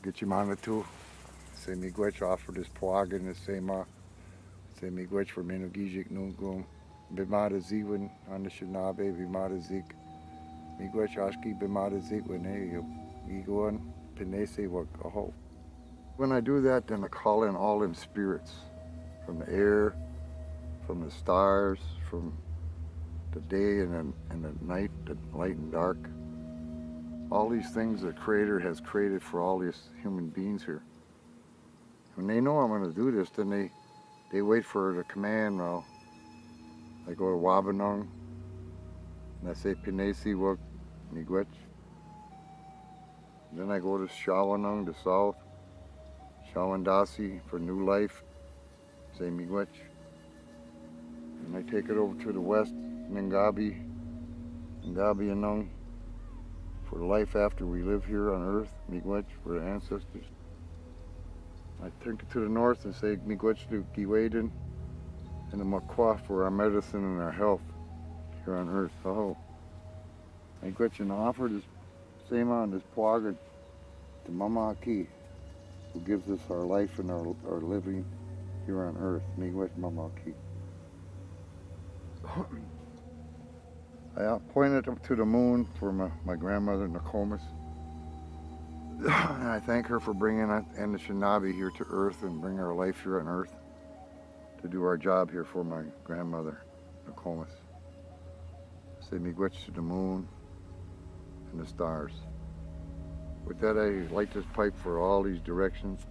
get you mana too. Say Miigwiich offered this poagin, the same say Miigwiich for Miigwiich Nungum. Bimada Ziwin on the Shinabe, Bimada Zik. Miigwiich Ashki Bimada Zikwin, Iguan, Pinese Waka Hoka. When I do that, then I call in all them spirits from the air, from the stars, from the day and the night, the light and dark. All these things the Creator has created for all these human beings here. When they know I'm going to do this, then they wait for the command. Now, I go to Wabanung, and I say Pinesi Wak Miigwiich. Then I go to Shawanung, the south, Shawandasi for new life, say Miigwiich. And I take it over to the west, Ngabi Anung, for life after we live here on earth, Miigwiich for the ancestors. I take it to the north and say Miigwiich to Giwaden and the Makwa for our medicine and our health here on earth. Oh, Miigwiich and offer this same on this poagin to Mama Aki, who gives us our life and our living here on earth. Miigwiich Mama Aki. I pointed up to the moon for my grandmother Nokomis. And I thank her for bringing Anishinaabe here to earth and bring our life here on earth to do our job here for my grandmother Nokomis. Say Miigwiich to the moon and the stars. With that, I light this pipe for all these directions.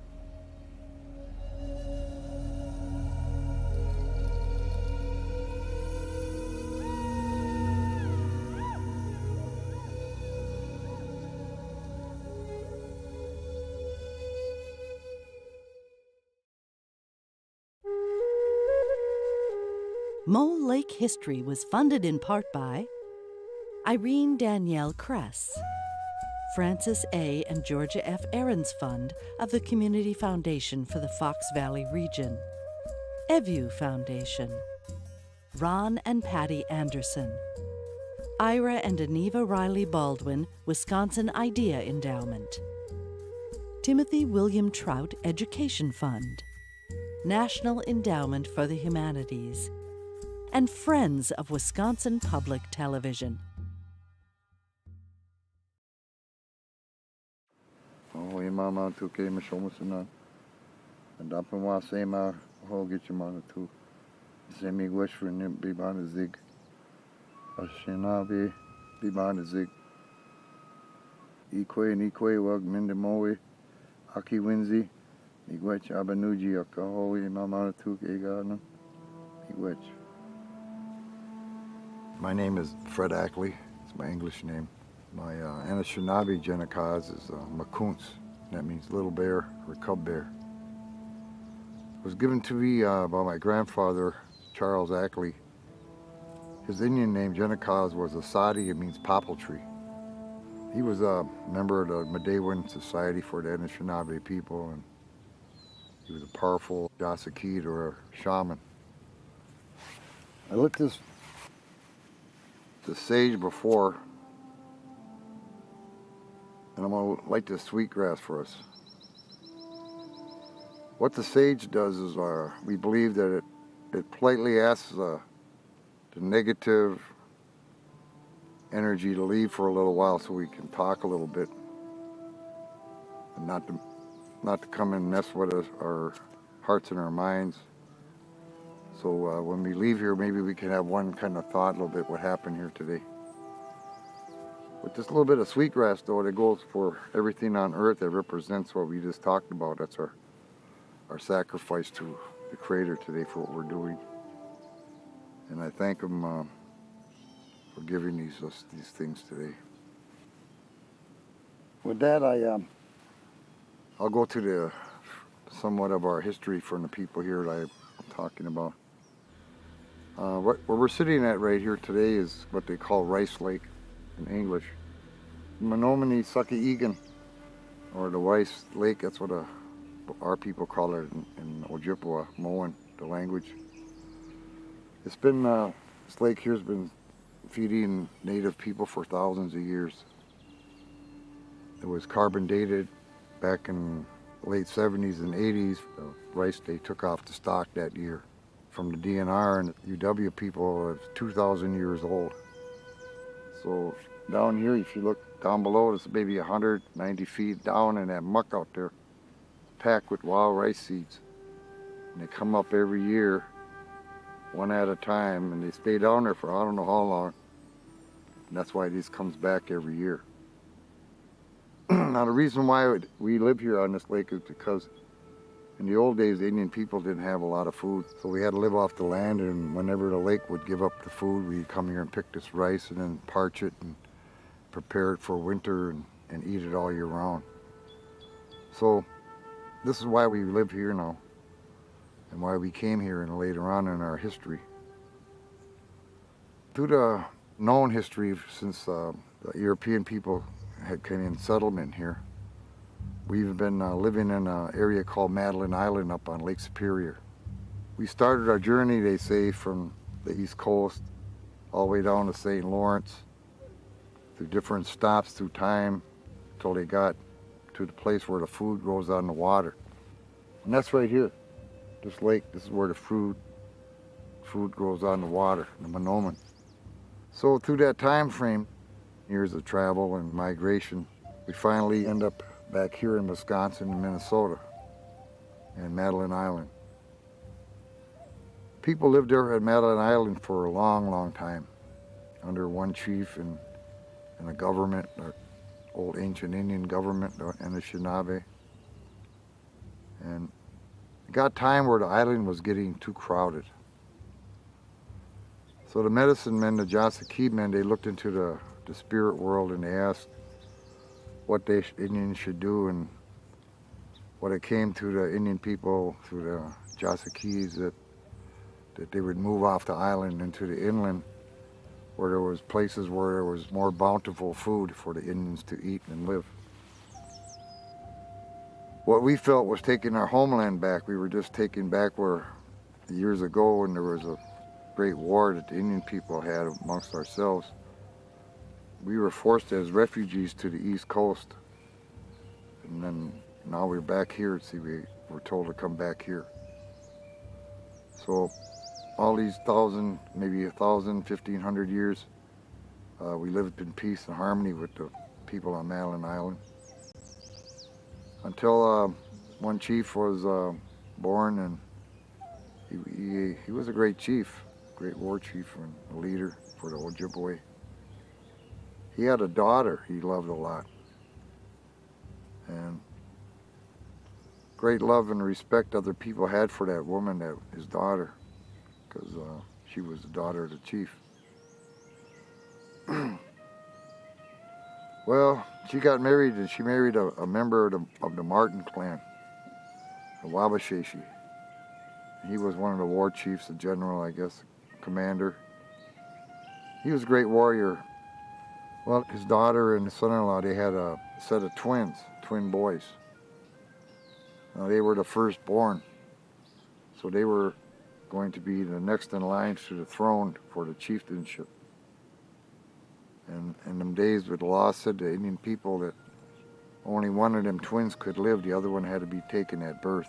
Mole Lake History was funded in part by Irene Danielle Kress, Francis A. and Georgia F. Ahrens Fund of the Community Foundation for the Fox Valley region, Evu Foundation, Ron and Patty Anderson, Ira and Aniva Riley Baldwin Wisconsin Idea Endowment, Timothy William Trout Education Fund, National Endowment for the Humanities, and Friends of Wisconsin Public Television. Oh, mama tu ke me shomusuna. And up and wa say ma ho get your mana tu. Say Miigwiich for nim be bana zig. Ashinabe be bana zig. Ikwe wag mindemoe. Aki winzi. Miigwiich abanuji akahoe mama tu ke gana. Miigwiich. My name is Fred Ackley. It's my English name. My Anishinaabe Jenakaz is Makuntz. That means little bear or cub bear. It was given to me by my grandfather, Charles Ackley. His Indian name, Jenakaz, was Asadi. It means popple tree. He was a member of the Medewan Society for the Anishinaabe people, and he was a powerful Jasakid or a shaman. I lit the sage before, and I'm going to light this sweetgrass for us. What the sage does is we believe that it politely asks the negative energy to leave for a little while so we can talk a little bit and not to come and mess with our hearts and our minds. So when we leave here, maybe we can have one kind of thought, a little bit what happened here today. With this little bit of sweetgrass, though, it goes for everything on earth that represents what we just talked about. That's our sacrifice to the Creator today for what we're doing. And I thank Him for giving us these things today. With that, I'll go to the somewhat of our history from the people here that I'm talking about. Where we're sitting at right here today is what they call Rice Lake in English. Menominee Suckaegan, or the Rice Lake, that's what our people call it in Ojibwe, Moan, the language. It's been, this lake here's been feeding native people for thousands of years. It was carbon dated back in the late 70s and 80s, the rice they took off the stock that year from the DNR, and the UW people are 2,000 years old. So down here, if you look down below, it's maybe 190 feet down in that muck out there, packed with wild rice seeds. And they come up every year, one at a time, and they stay down there for I don't know how long. And that's why this comes back every year. Now the reason why we live here on this lake is because in the old days, the Indian people didn't have a lot of food, so we had to live off the land, and whenever the lake would give up the food, we'd come here and pick this rice and then parch it and prepare it for winter and eat it all year round. So this is why we live here now and why we came here and later on in our history. Through the known history since the European people had come in settlement here, we've been living in an area called Madeline Island up on Lake Superior. We started our journey, they say, from the East Coast all the way down to St. Lawrence, through different stops through time, until they got to the place where the food grows on the water. And that's right here, this lake. This is where the food grows on the water, the Monoman. So through that time frame, years of travel and migration, we finally end up back here in Wisconsin and Minnesota and Madeline Island. People lived there at Madeline Island for a long, long time under one chief and a government, the old ancient Indian government, the Anishinaabe. And it got time where the island was getting too crowded. So the medicine men, the Jossakee men, they looked into the spirit world and they asked what the Indians should do, and what it came to the Indian people through the Jossakees that they would move off the island into the inland where there was places where there was more bountiful food for the Indians to eat and live. What we felt was taking our homeland back. We were just taking back where years ago when there was a great war that the Indian people had amongst ourselves. We were forced as refugees to the East Coast, and then now we're back here. See, we were told to come back here. So all these 1,000, maybe 1,000, 1,500 years, we lived in peace and harmony with the people on Madeline Island. Until one chief was born, and he was a great chief, great war chief and a leader for the Ojibwe. He had a daughter he loved a lot, and great love and respect other people had for that woman, that his daughter, because she was the daughter of the chief. Well, she got married, and she married a member of the Martin clan, the Wabasheshi. He was one of the war chiefs, a general, I guess, commander. He was a great warrior. Well, his daughter and his son-in-law, they had a set of twins, twin boys. Now, they were the firstborn, so they were going to be the next in line to the throne for the chieftainship. And in them days, the law said to Indian people that only one of them twins could live, the other one had to be taken at birth.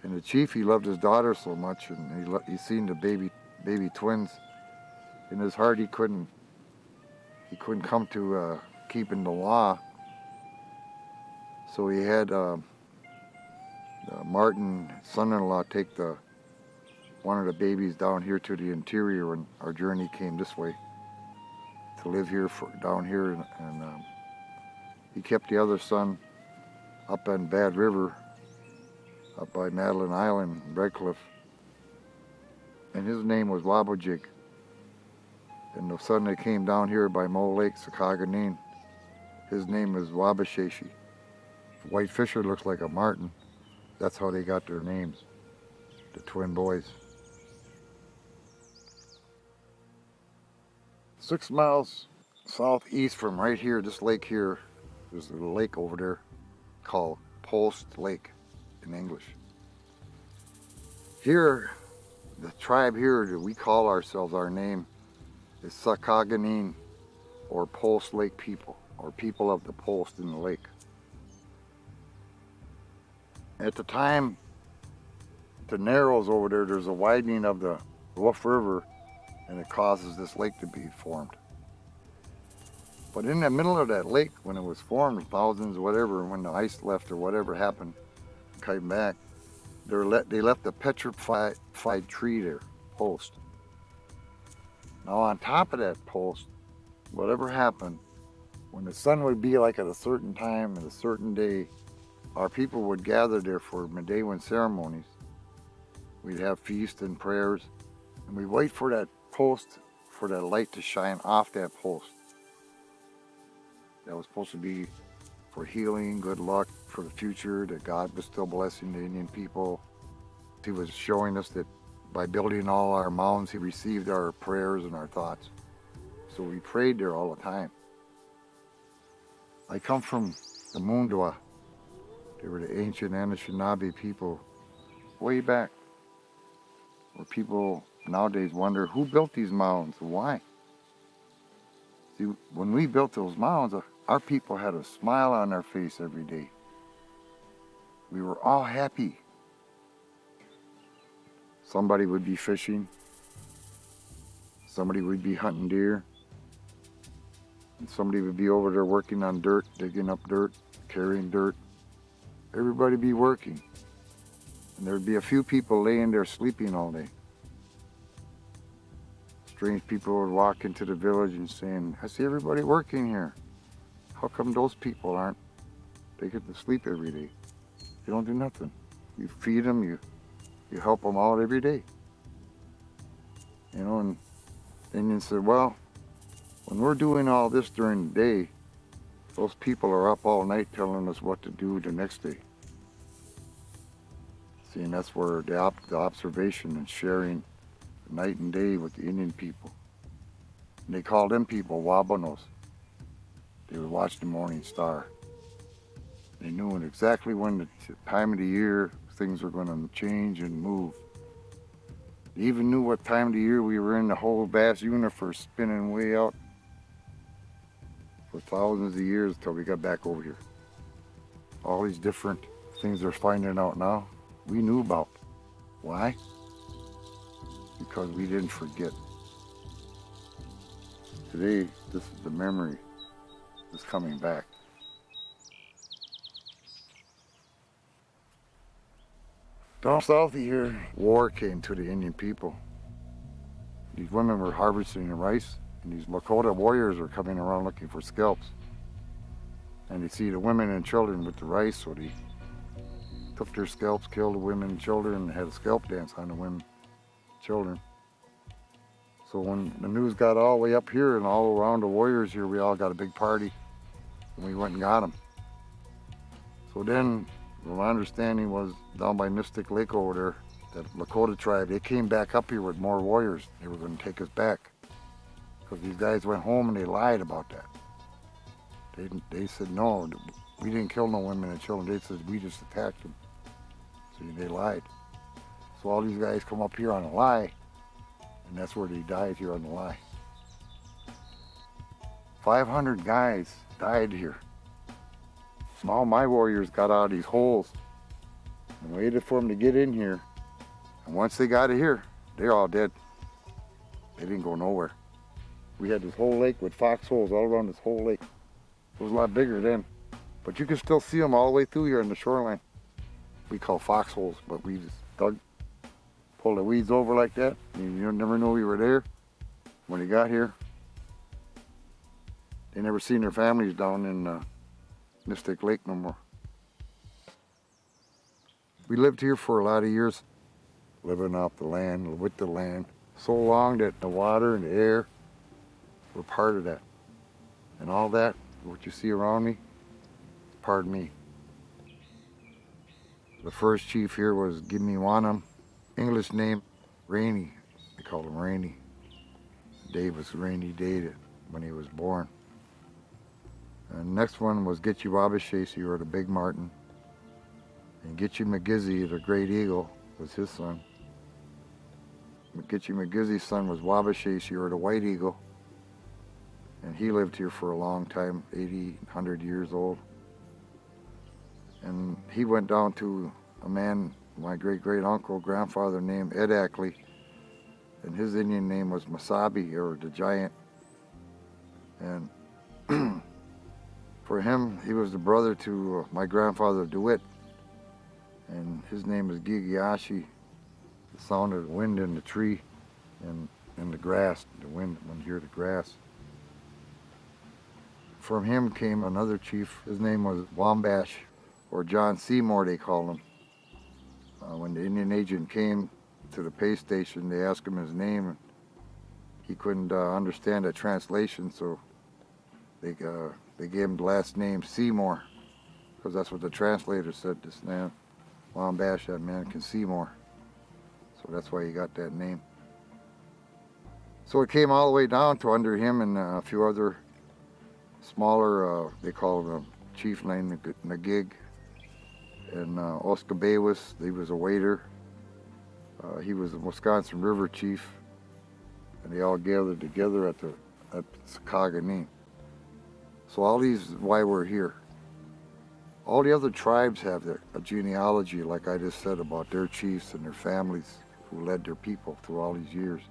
And the chief, he loved his daughter so much, and he seen the baby twins. In his heart, he couldn't come to keeping the law. So he had Martin, son-in-law, take one of the babies down here to the interior, and our journey came this way to live here down here, and he kept the other son up on Bad River, up by Madeline Island, Red Cliff, and his name was Wabojig. And the son that came down here by Mo Lake, Sakaganeen, his name is Wabasheshi. White Fisher looks like a martin. That's how they got their names, the twin boys. 6 miles southeast from right here, this lake here, there's a lake over there called Post Lake in English. Here, the tribe here that we call ourselves, our name is Sakaganeen, or Post Lake people, or people of the Post in the lake. At the time, the Narrows over there, there's a widening of the Wolf River, and it causes this lake to be formed. But in the middle of that lake, when it was formed, thousands, whatever, when the ice left or whatever happened, came back, they left a petrified tree there, post. Now on top of that post, whatever happened, when the sun would be like at a certain time and a certain day, our people would gather there for Medewan ceremonies. We'd have feasts and prayers, and we'd wait for that post, for that light to shine off that post. That was supposed to be for healing, good luck for the future, that God was still blessing the Indian people. He was showing us that by building all our mounds, he received our prayers and our thoughts. So we prayed there all the time. I come from the Mundwa. They were the ancient Anishinaabe people way back, where people nowadays wonder who built these mounds and why. See, when we built those mounds, our people had a smile on their face every day. We were all happy. Somebody would be fishing, somebody would be hunting deer, and somebody would be over there working on dirt, digging up dirt, carrying dirt. Everybody be working. And there'd be a few people laying there sleeping all day. Strange people would walk into the village and saying, I see everybody working here. How come those people aren't? They get to sleep every day. You don't do nothing. You feed them, you help them out every day. You know, and the Indians said, well, when we're doing all this during the day, those people are up all night telling us what to do the next day. See, and that's where the observation and sharing night and day with the Indian people. And they called them people Wabanos. They would watch the morning star. They knew exactly when the time of the year things were going to change and move. They even knew what time of the year we were in. The whole vast universe spinning way out for thousands of years until we got back over here. All these different things they're finding out now, we knew about. Why? Because we didn't forget. Today, this is the memory that's coming back. Down south of here, war came to the Indian people. These women were harvesting the rice, and these Lakota warriors were coming around looking for scalps. And they see the women and children with the rice, so they took their scalps, killed the women and children, and had a scalp dance on the women and children. So when the news got all the way up here and all around the warriors here, we all got a big party, and we went and got them. So then, my understanding was down by Mystic Lake over there, that Lakota tribe, they came back up here with more warriors. They were going to take us back. Because these guys went home and they lied about that. They said, no, we didn't kill no women and children. They said, we just attacked them. See, they lied. So all these guys come up here on a lie, and that's where they died, here on the lie. 500 guys died here. So all my warriors got out of these holes and waited for them to get in here. And once they got it here, they're all dead. They didn't go nowhere. We had this whole lake with foxholes all around this whole lake. It was a lot bigger then. But you can still see them all the way through here on the shoreline. We call foxholes, but we just pulled the weeds over like that. You never know we were there. When they got here, they never seen their families down in Mystic Lake no more. We lived here for a lot of years, living off the land, with the land, so long that the water and the air were part of that. And all that, what you see around me, is part of me. The first chief here was Gimiwanam, English name, Rainy. They called him Rainy. Day was a rainy day when he was born. And the next one was Gitche Wabashesi, or the Big Martin. And Gitche McGizzy, the Great Eagle, was his son. Gitche McGizzy's son was Wabashesi, or the White Eagle. And he lived here for a long time, 80, 100 years old. And he went down to a man, my great-great-uncle, grandfather named Ed Ackley, and his Indian name was Masabi, or the giant. And for him, he was the brother to my grandfather DeWitt, and his name is Gigiashi, the sound of the wind in the tree and in the grass, the wind when you hear the grass. From him came another chief. His name was Wambash, or John Seymour, they called him. When the Indian agent came to the pay station, they asked him his name, and he couldn't understand the translation, so they gave him the last name Seymour, because that's what the translator said. This man, Wambash, that man can see more. So that's why he got that name. So it came all the way down to under him and a few other smaller, they call him a chief named Miigwiich. And Oscar Baywis, he was a waiter. He was the Wisconsin River chief. And they all gathered together at Sakaganin. So all these is why we're here. All the other tribes have a genealogy, like I just said, about their chiefs and their families who led their people through all these years.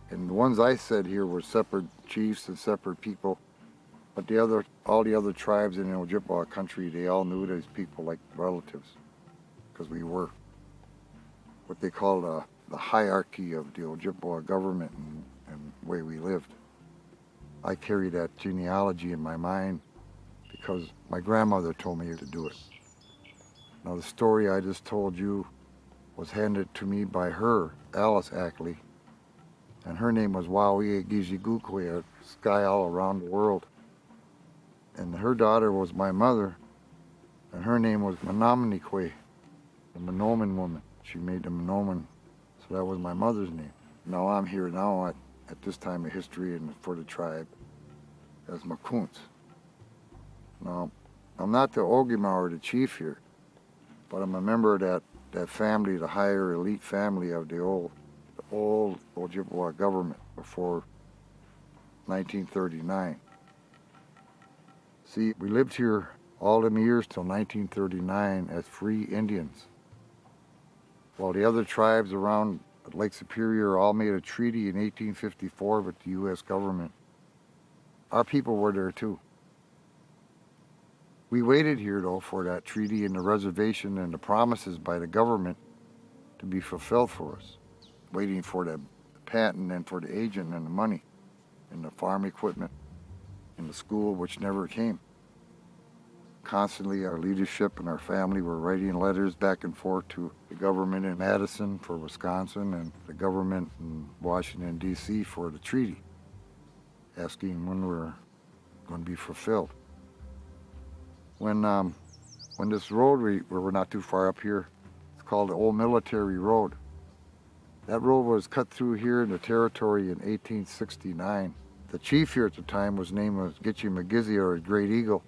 And the ones I said here were separate chiefs and separate people. But all the other tribes in the Ojibwe country, they all knew these people like relatives, because we were what they call the hierarchy of the Ojibwe government and the way we lived. I carry that genealogy in my mind because my grandmother told me to do it. Now the story I just told you was handed to me by her, Alice Ackley, and her name was Wawi Gijigukwe, a sky all around the world. And her daughter was my mother, and her name was Menominekwe, the Menomin woman. She made the Menomin, so that was my mother's name. Now I'm here now at this time of history and for the tribe as Makuntz. Now, I'm not the Ogima or the chief here, but I'm a member of that family, the higher elite family of the old Ojibwe government before 1939. See, we lived here all them years till 1939 as free Indians, while the other tribes around Lake Superior all made a treaty in 1854 with the U.S. government. Our people were there too. We waited here though for that treaty and the reservation and the promises by the government to be fulfilled for us, waiting for the patent and for the agent and the money and the farm equipment and the school, which never came. Constantly our leadership and our family were writing letters back and forth to the government in Madison for Wisconsin and the government in Washington, D.C. for the treaty, asking when we're going to be fulfilled. When this road, we're not too far up here, it's called the Old Military Road. That road was cut through here in the territory in 1869. The chief here at the time was named Gitche McGizzy, or Great Eagle.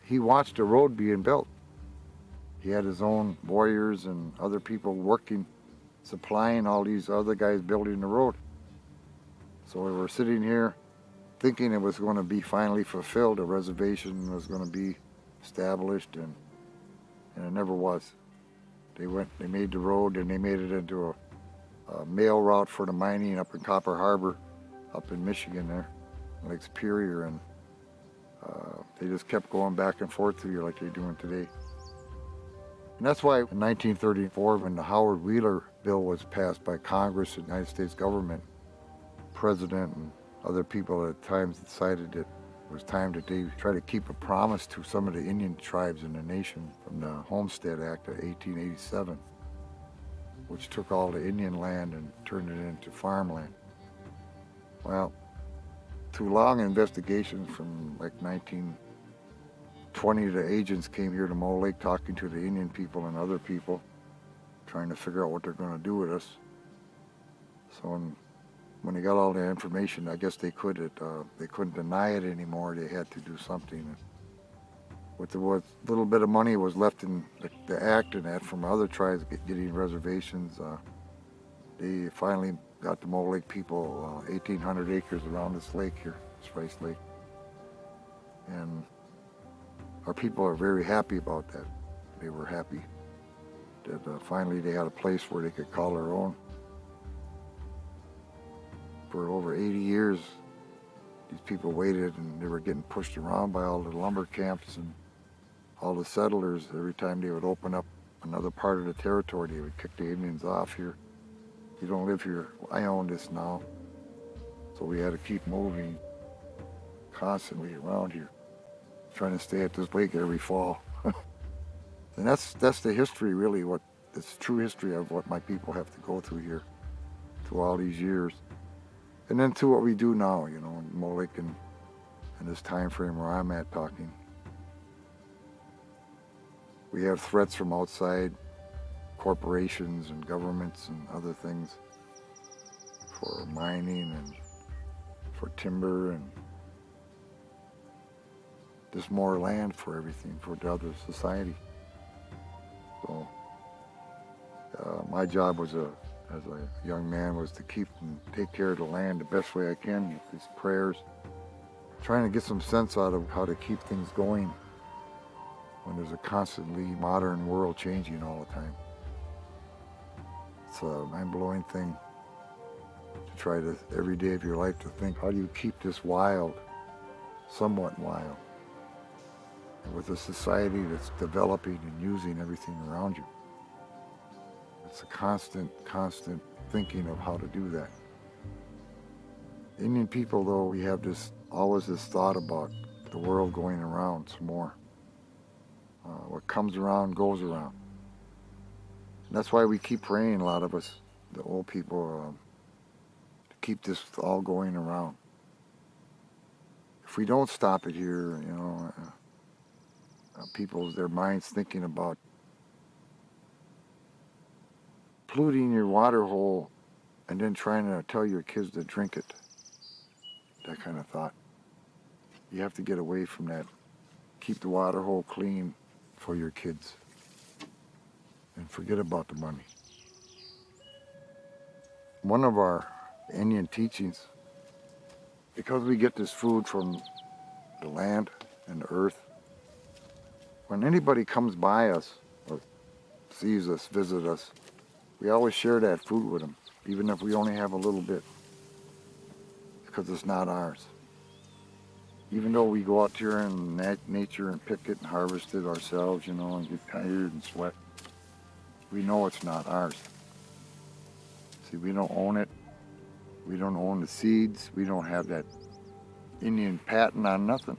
He watched the road being built. He had his own warriors and other people working, supplying all these other guys building the road. So we were sitting here thinking it was going to be finally fulfilled, a reservation was going to be established, and it never was. They made the road, and they made it into a mail route for the mining up in Copper Harbor, up in Michigan there, Lake Superior, and they just kept going back and forth through here like they're doing today. And that's why in 1934, when the Howard Wheeler bill was passed by Congress and the United States government, President and other people at times decided that it was time that they try to keep a promise to some of the Indian tribes in the nation from the Homestead Act of 1887, which took all the Indian land and turned it into farmland. Well, through long investigations from like 1920, the agents came here to Mole Lake talking to the Indian people and other people, trying to figure out what they're going to do with us. So when they got all the information, I guess they couldn't deny it anymore. They had to do something. With the little bit of money was left in the act and that from other tribes getting reservations, they finally got the Mole Lake people 1,800 acres around this lake here, this Rice Lake. And our people are very happy about that. They were happy. that finally they had a place where they could call their own. For over 80 years, these people waited, and they were getting pushed around by all the lumber camps and all the settlers. Every time they would open up another part of the territory, they would kick the Indians off here. You don't live here. I own this now. So we had to keep moving constantly around here, trying to stay at this lake every fall. And that's the history, really, it's true history of what my people have to go through here through all these years. And then to what we do now, you know, in Moloch and this time frame where I'm at talking. We have threats from outside corporations and governments and other things for mining and for timber and just more land for everything, for the other society. So my job as a young man was to keep and take care of the land the best way I can with these prayers, trying to get some sense out of how to keep things going when there's a constantly modern world changing all the time. It's a mind-blowing thing to try to, every day of your life, to think, how do you keep this wild, somewhat wild, and with a society that's developing and using everything around you. It's a constant thinking of how to do that. Indian people, though, we have always this thought about the world going around some more. What comes around goes around. And that's why we keep praying, a lot of us, the old people, to keep this all going around. If we don't stop it here, you know, their minds thinking about polluting your water hole and then trying to tell your kids to drink it. That kind of thought. You have to get away from that. Keep the water hole clean for your kids and forget about the money. One of our Indian teachings, because we get this food from the land and the earth, when anybody comes by us or sees us, visit us, we always share that food with them, even if we only have a little bit, because it's not ours. Even though we go out here in nature and pick it and harvest it ourselves, you know, and get tired and sweat, we know it's not ours. See, we don't own it. We don't own the seeds. We don't have that Indian patent on nothing.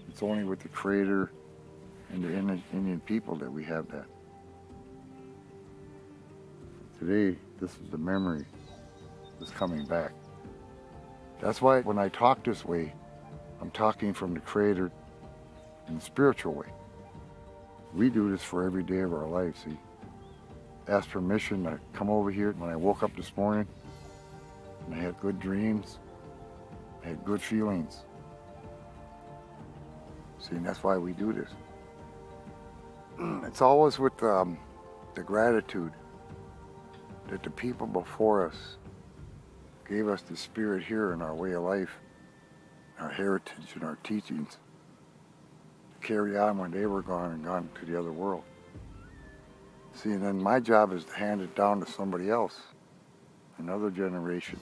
It's only with the Creator and the Indian people that we have that. Today, this is the memory that's coming back. That's why when I talk this way, I'm talking from the Creator in a spiritual way. We do this for every day of our life, see. Ask permission to come over here. When I woke up this morning, and I had good dreams, I had good feelings. See, and that's why we do this. It's always with the gratitude that the people before us gave us the spirit here in our way of life, our heritage and our teachings, to carry on when they were gone and gone to the other world. See, and then my job is to hand it down to somebody else, another generation.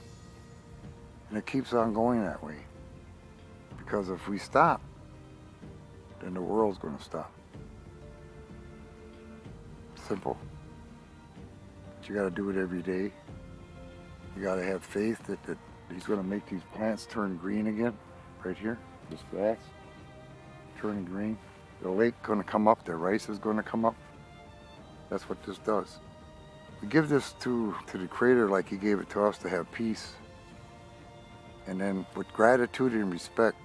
And it keeps on going that way. Because if we stop, then the world's going to stop. Simple. But you got to do it every day. You got to have faith that he's going to make these plants turn green again, right here, this grass, turning green. The lake going to come up, the rice is going to come up. That's what this does. We give this to the Creator like He gave it to us, to have peace. And then with gratitude and respect,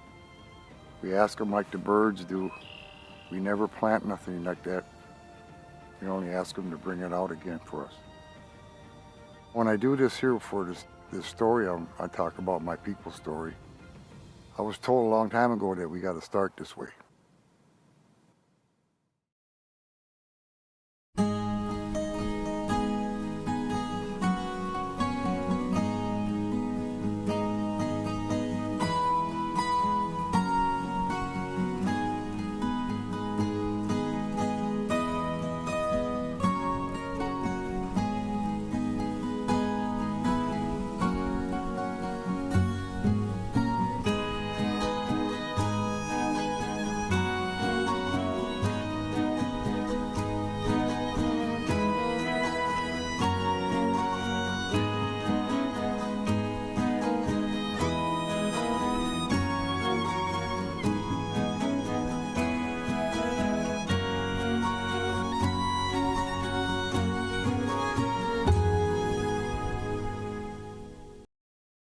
we ask Him like the birds do. We never plant nothing like that. We only ask Him to bring it out again for us. When I do this here for this story, I talk about my people's story. I was told a long time ago that we got to start this way.